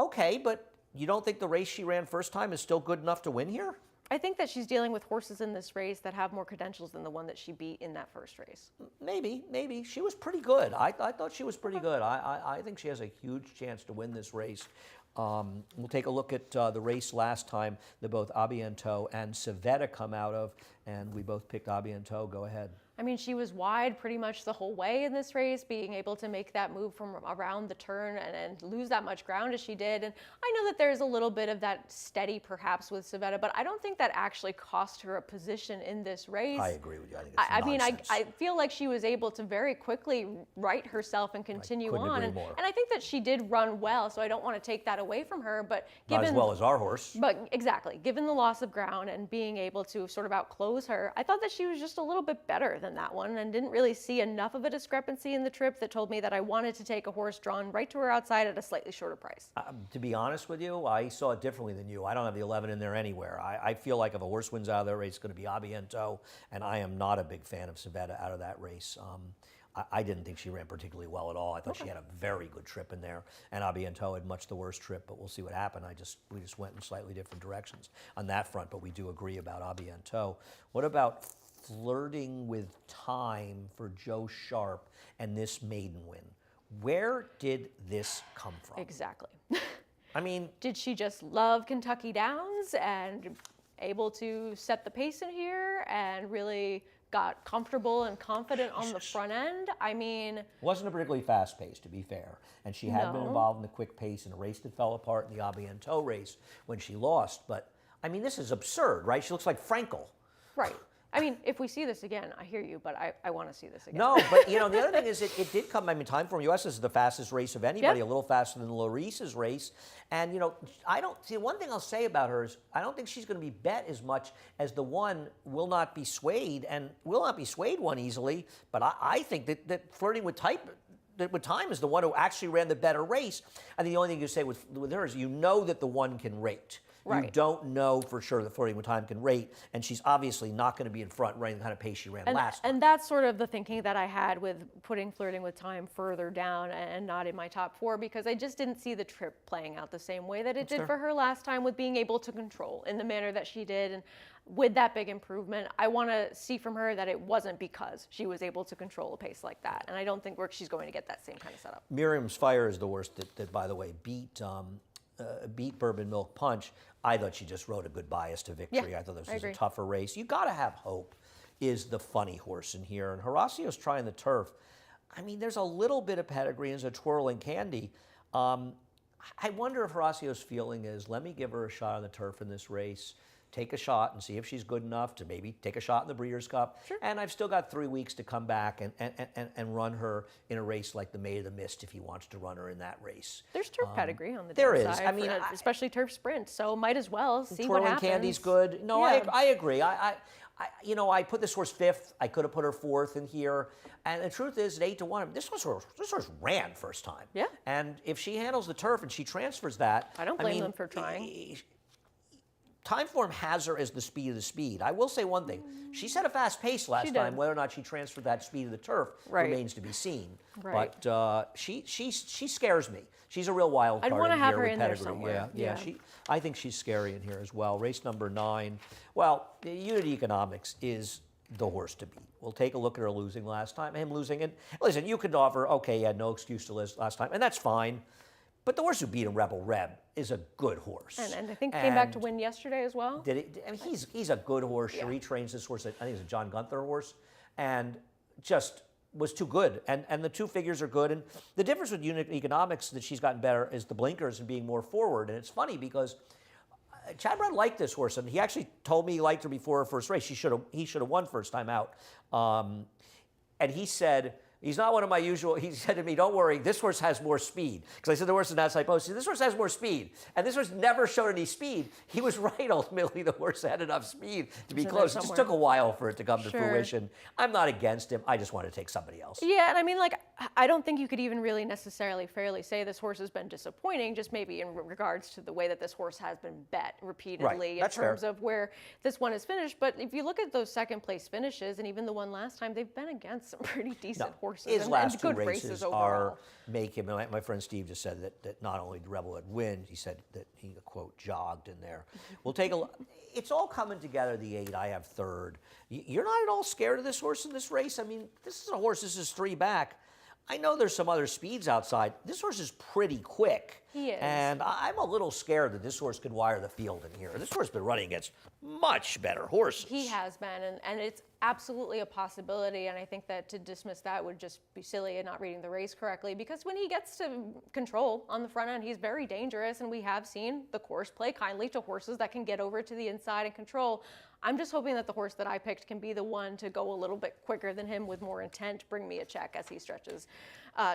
[SPEAKER 1] Okay, but you don't think the race she ran first time is still good enough to win here?
[SPEAKER 2] I think that she's dealing with horses in this race that have more credentials than the one that she beat in that first race.
[SPEAKER 1] Maybe. She was pretty good. I thought she was pretty good. I think she has a huge chance to win this race. We'll take a look at the race last time that both Abiento and Civetta come out of, and we both picked Abiento. Go ahead.
[SPEAKER 2] I mean, she was wide pretty much the whole way in this race, being able to make that move from around the turn and lose that much ground as she did. And I know that there's a little bit of that steady perhaps with Civetta, but I don't think that actually cost her a position in this race.
[SPEAKER 1] I agree with you. I think it's nonsense.
[SPEAKER 2] I feel like she was able to very quickly right herself and continue on.
[SPEAKER 1] Agree more.
[SPEAKER 2] And I think that she did run well, so I don't want to take that away from her. But
[SPEAKER 1] Not as well as our horse.
[SPEAKER 2] But exactly, given the loss of ground and being able to sort of outclose her, I thought that she was just a little bit better than that one and didn't really see enough of a discrepancy in the trip that told me that I wanted to take a horse drawn right to her outside at a slightly shorter price.
[SPEAKER 1] To be honest with you, I saw it differently than you. I don't have the 11 in there anywhere. I feel like if a horse wins out of that race, it's going to be Abiento, and I am not a big fan of Civetta out of that race. I didn't think she ran particularly well at all. I thought she had a very good trip in there, and Abiento had much the worst trip, but we'll see what happened. We just went in slightly different directions on that front, but we do agree about Abiento. What about Flirting with Time for Joe Sharp and this maiden win? Where did this come from?
[SPEAKER 2] Exactly.
[SPEAKER 1] I mean,
[SPEAKER 2] did she just love Kentucky Downs and able to set the pace in here and really got comfortable and confident on the front end? I mean,
[SPEAKER 1] wasn't a particularly fast pace, to be fair, and she had been involved in the quick pace in a race that fell apart in the Abiento race when she lost. But I mean, this is absurd, right? She looks like Frankel.
[SPEAKER 2] Right. I mean, if we see this again, I hear you, but I want to see this again.
[SPEAKER 1] No, but the other thing is it did come, I mean, Time Form US is the fastest race of anybody,
[SPEAKER 2] Yep.
[SPEAKER 1] a little faster than Larice's race. And, I don't, see, one thing I'll say about her is I don't think she's going to be bet as much as the one Will Not Be Swayed, and Will Not Be Swayed won easily, but I think that Flirting with Time is the one who actually ran the better race. I think the only thing you say with her is that the one can rate.
[SPEAKER 2] Right.
[SPEAKER 1] You don't know for sure that Flirting with Time can rate, and she's obviously not going to be in front running the kind of pace she ran last time.
[SPEAKER 2] And that's sort of the thinking that I had with putting Flirting with Time further down and not in my top 4, because I just didn't see the trip playing out the same way that it did for her last time, with being able to control in the manner that she did. And with that big improvement, I want to see from her that it wasn't because she was able to control a pace like that. And I don't think she's going to get that same kind of setup.
[SPEAKER 1] Miriam's Fire is the worst that by the way, beat Bourbon Milk Punch. I thought she just rode a good bias to victory.
[SPEAKER 2] Yeah,
[SPEAKER 1] I thought this
[SPEAKER 2] I
[SPEAKER 1] was a
[SPEAKER 2] agree.
[SPEAKER 1] tougher race. You got to have hope, is the funny horse in here. And Horacio's trying the turf. I mean, there's a little bit of pedigree and there's a twirling candy. I wonder if Horacio's feeling is, let me give her a shot on the turf in this race, take a shot and see if she's good enough to maybe take a shot in the Breeders' Cup.
[SPEAKER 2] Sure.
[SPEAKER 1] And I've still got 3 weeks to come back and run her in a race like the Maid of the Mist if he wants to run her in that race.
[SPEAKER 2] There's turf pedigree on the
[SPEAKER 1] there
[SPEAKER 2] damn
[SPEAKER 1] is.
[SPEAKER 2] side,
[SPEAKER 1] I mean,
[SPEAKER 2] especially turf sprint, so might as well see what
[SPEAKER 1] Twirling
[SPEAKER 2] happens.
[SPEAKER 1] Candy's good. No,
[SPEAKER 2] Yeah.
[SPEAKER 1] I agree. I put this horse 5th. I could have put her 4th in here. And the truth is, at 8-1, this horse ran first time.
[SPEAKER 2] Yeah.
[SPEAKER 1] And if she handles the turf and she transfers that,
[SPEAKER 2] I don't blame them for trying.
[SPEAKER 1] Time Form has her as the speed of the speed. I will say one thing. She set a fast pace last
[SPEAKER 2] did.
[SPEAKER 1] time. Whether or not she transferred that speed to the turf
[SPEAKER 2] Right.
[SPEAKER 1] remains to be seen.
[SPEAKER 2] Right.
[SPEAKER 1] But she scares me. She's a real wild card
[SPEAKER 2] I'd wanna
[SPEAKER 1] in
[SPEAKER 2] have
[SPEAKER 1] here
[SPEAKER 2] her
[SPEAKER 1] with
[SPEAKER 2] in there
[SPEAKER 1] pedigree.
[SPEAKER 2] somewhere.
[SPEAKER 1] Yeah.
[SPEAKER 2] Yeah.
[SPEAKER 1] I think she's scary in here as well. Race number 9. Well, Unity Economics is the horse to beat. We'll take a look at her losing last time. Him losing it. Listen, you could offer, okay, he had no excuse to lose last time, and that's fine. But the horse who beat him, Rebel Reb, is a good horse.
[SPEAKER 2] And I think came back to
[SPEAKER 1] And
[SPEAKER 2] win yesterday as well.
[SPEAKER 1] Did it? I mean, he's a good horse.
[SPEAKER 2] Yeah.
[SPEAKER 1] Cherie trains this horse. I think it's a John Gunther horse, and just was too good. And the 2 figures are good. And the difference with Unit Economics that she's gotten better is the blinkers and being more forward. And it's funny because Chad Brown liked this horse, and he actually told me he liked her before her first race. He should have won first time out. And he said, he's not one of my usual. He said to me, "Don't worry, this horse has more speed." Because I said the horse is outside post. He said, "This horse has more speed," and this horse never showed any speed. He was right. Ultimately, the horse had enough speed to be
[SPEAKER 2] in there
[SPEAKER 1] close. It just
[SPEAKER 2] somewhere.
[SPEAKER 1] took a while for it to come to
[SPEAKER 2] Sure.
[SPEAKER 1] fruition. I'm not against him. I just want to take somebody else.
[SPEAKER 2] Yeah, and I mean, I don't think you could even really necessarily fairly say this horse has been disappointing, just maybe in regards to the way that this horse has been bet repeatedly in
[SPEAKER 1] that's
[SPEAKER 2] terms
[SPEAKER 1] fair.
[SPEAKER 2] of where this one is finished. But if you look at those second place finishes, and even the one last time, they've been against some pretty decent horses
[SPEAKER 1] His
[SPEAKER 2] and
[SPEAKER 1] last 2
[SPEAKER 2] good
[SPEAKER 1] races
[SPEAKER 2] overall.
[SPEAKER 1] are make him. My friend Steve just said that not only did Rebel Ed win, he said that he, quote, jogged in there. We'll take a look. It's all coming together, the 8. I have 3rd. You're not at all scared of this horse in this race? I mean, this is a horse, this is 3 back. I know there's some other speeds outside. This horse is pretty quick.
[SPEAKER 2] He is.
[SPEAKER 1] And I'm a little scared that this horse could wire the field in here. This horse has been running against much better horses.
[SPEAKER 2] He has been, and it's absolutely a possibility. And I think that to dismiss that would just be silly and not reading the race correctly, because when he gets to control on the front end, he's very dangerous. And we have seen the course play kindly to horses that can get over to the inside and control. I'm just hoping that the horse that I picked can be the one to go a little bit quicker than him with more intent, bring me a check as he stretches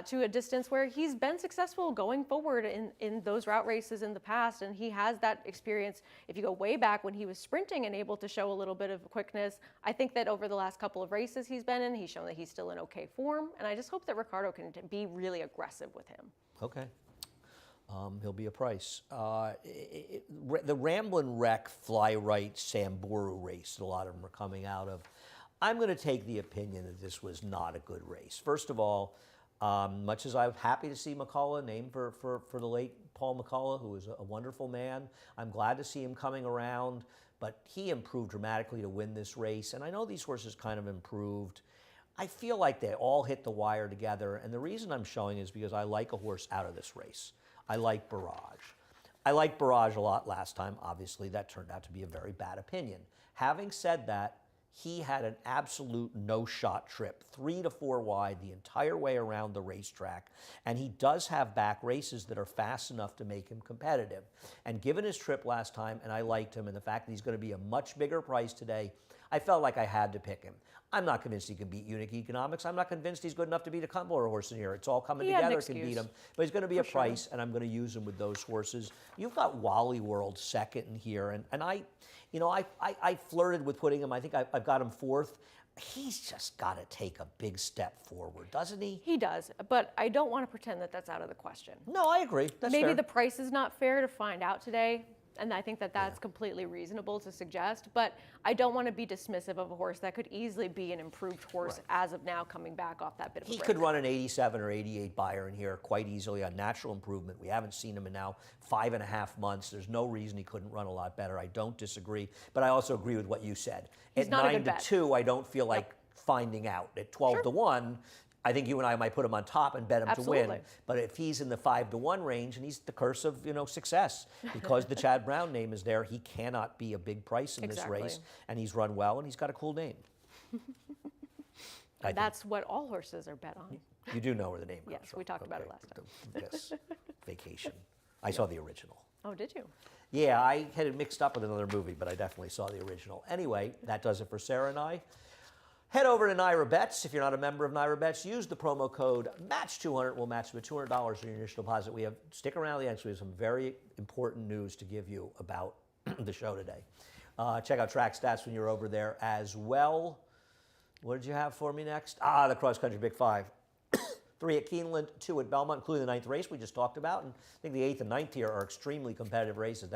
[SPEAKER 2] to a distance where he's been successful going forward in those route races in the past. And he has that experience. If you go way back when he was sprinting and able to show a little bit of quickness, I think that over the last couple of races he's been in, he's shown that he's still in okay form. And I just hope that Ricardo can be really aggressive with him.
[SPEAKER 1] Okay. He'll be a price. The Ramblin' Wreck Fly Right Samburu race that a lot of them are coming out of, I'm going to take the opinion that this was not a good race. First of all, much as I'm happy to see McCullough named for the late Paul McCullough, who was a wonderful man, I'm glad to see him coming around, but he improved dramatically to win this race, and I know these horses kind of improved. I feel like they all hit the wire together, and the reason I'm showing is because I like a horse out of this race. I like Barrage. I liked Barrage a lot last time. Obviously, that turned out to be a very bad opinion. Having said that, he had an absolute no-shot trip, 3 to 4 wide the entire way around the racetrack. And he does have back races that are fast enough to make him competitive. And given his trip last time, and I liked him, and the fact that he's going to be a much bigger price today, I felt like I had to pick him. I'm not convinced he can beat Unique Economics. I'm not convinced he's good enough to beat a Cumberland horse in here. It's all coming together can beat him. But he's going to be a price, and I'm going to use him with those horses. You've got Wally World second in here, and I flirted with putting him. I think I've got him fourth. He's just got to take a big step forward, doesn't he?
[SPEAKER 2] He does, but I don't want to pretend that that's out of the question.
[SPEAKER 1] No, I agree. That's
[SPEAKER 2] Maybe
[SPEAKER 1] fair.
[SPEAKER 2] the price is not fair to find out today. And I think that that's completely reasonable to suggest, but I don't want to be dismissive of a horse that could easily be an improved horse as of now coming back off that bit of a break.
[SPEAKER 1] He could run an 87 or 88 buyer in here quite easily on natural improvement. We haven't seen him in now 5.5 months. There's no reason he couldn't run a lot better. I don't disagree, but I also agree with what you said.
[SPEAKER 2] He's
[SPEAKER 1] At
[SPEAKER 2] not a
[SPEAKER 1] 9
[SPEAKER 2] good
[SPEAKER 1] to
[SPEAKER 2] bet.
[SPEAKER 1] 2, I don't feel like finding out. At 12 to 1, I think you and I might put him on top and bet him to win.
[SPEAKER 2] Absolutely.
[SPEAKER 1] But if he's in the 5 to 1 range, and he's the curse of success, because the Chad Brown name is there, he cannot be a big price in this race, and he's run well, and he's got a cool name.
[SPEAKER 2] That's what all horses are bet on.
[SPEAKER 1] You do know where the name comes
[SPEAKER 2] Yes,
[SPEAKER 1] from.
[SPEAKER 2] we talked about it last time.
[SPEAKER 1] Yes, Vacation. I saw the original.
[SPEAKER 2] Oh, did you?
[SPEAKER 1] Yeah, I had it mixed up with another movie, but I definitely saw the original. Anyway, that does it for Sarah and I. Head over to Naira Bets. If you're not a member of Naira Bets, use the promo code MATCH200. We'll match you with $200 on your initial deposit. Stick around to the end, so we have some very important news to give you about the show today. Check out track stats when you're over there as well. What did you have for me next? The cross country Big Five. 3 at Keeneland, 2 at Belmont, including the 9th race we just talked about. And I think the 8th and 9th here are extremely competitive races.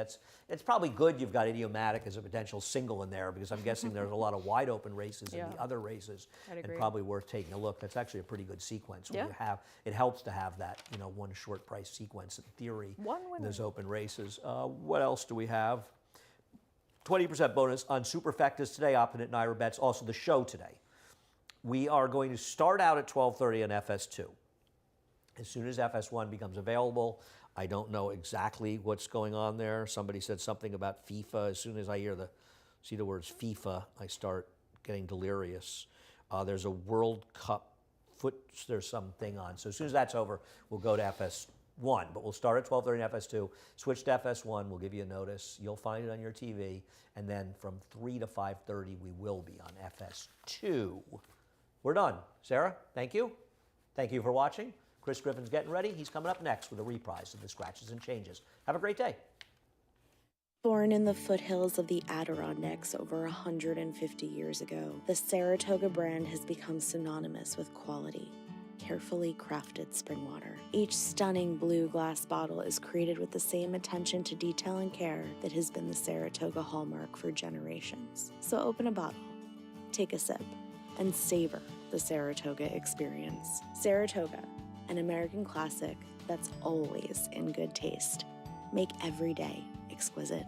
[SPEAKER 1] It's probably good you've got Idiomatic as a potential single in there, because I'm guessing there's a lot of wide open races in the other races.
[SPEAKER 2] I'd agree.
[SPEAKER 1] And probably worth taking a look. That's actually a pretty good sequence. When
[SPEAKER 2] Yeah.
[SPEAKER 1] it helps to have that one short price sequence in theory
[SPEAKER 2] One
[SPEAKER 1] in
[SPEAKER 2] winner.
[SPEAKER 1] those open races. What else do we have? 20% bonus on Superfectas today, opposite Naira Bets. Also the show today. We are going to start out at 12:30 on FS2. As soon as FS1 becomes available, I don't know exactly what's going on there. Somebody said something about FIFA. As soon as I see the words FIFA, I start getting delirious. There's a World Cup there's something on. So as soon as that's over, we'll go to FS1. But we'll start at 12:30 in FS2, switch to FS1. We'll give you a notice. You'll find it on your TV. And then from 3 to 5:30, we will be on FS2. We're done. Sarah, thank you. Thank you for watching. Chris Griffin's getting ready. He's coming up next with a reprise of the Scratches and Changes. Have a great day.
[SPEAKER 3] Born in the foothills of the Adirondacks over 150 years ago, the Saratoga brand has become synonymous with quality, carefully crafted spring water. Each stunning blue glass bottle is created with the same attention to detail and care that has been the Saratoga hallmark for generations. So open a bottle, take a sip, and savor the Saratoga experience. Saratoga, an American classic that's always in good taste. Make every day exquisite.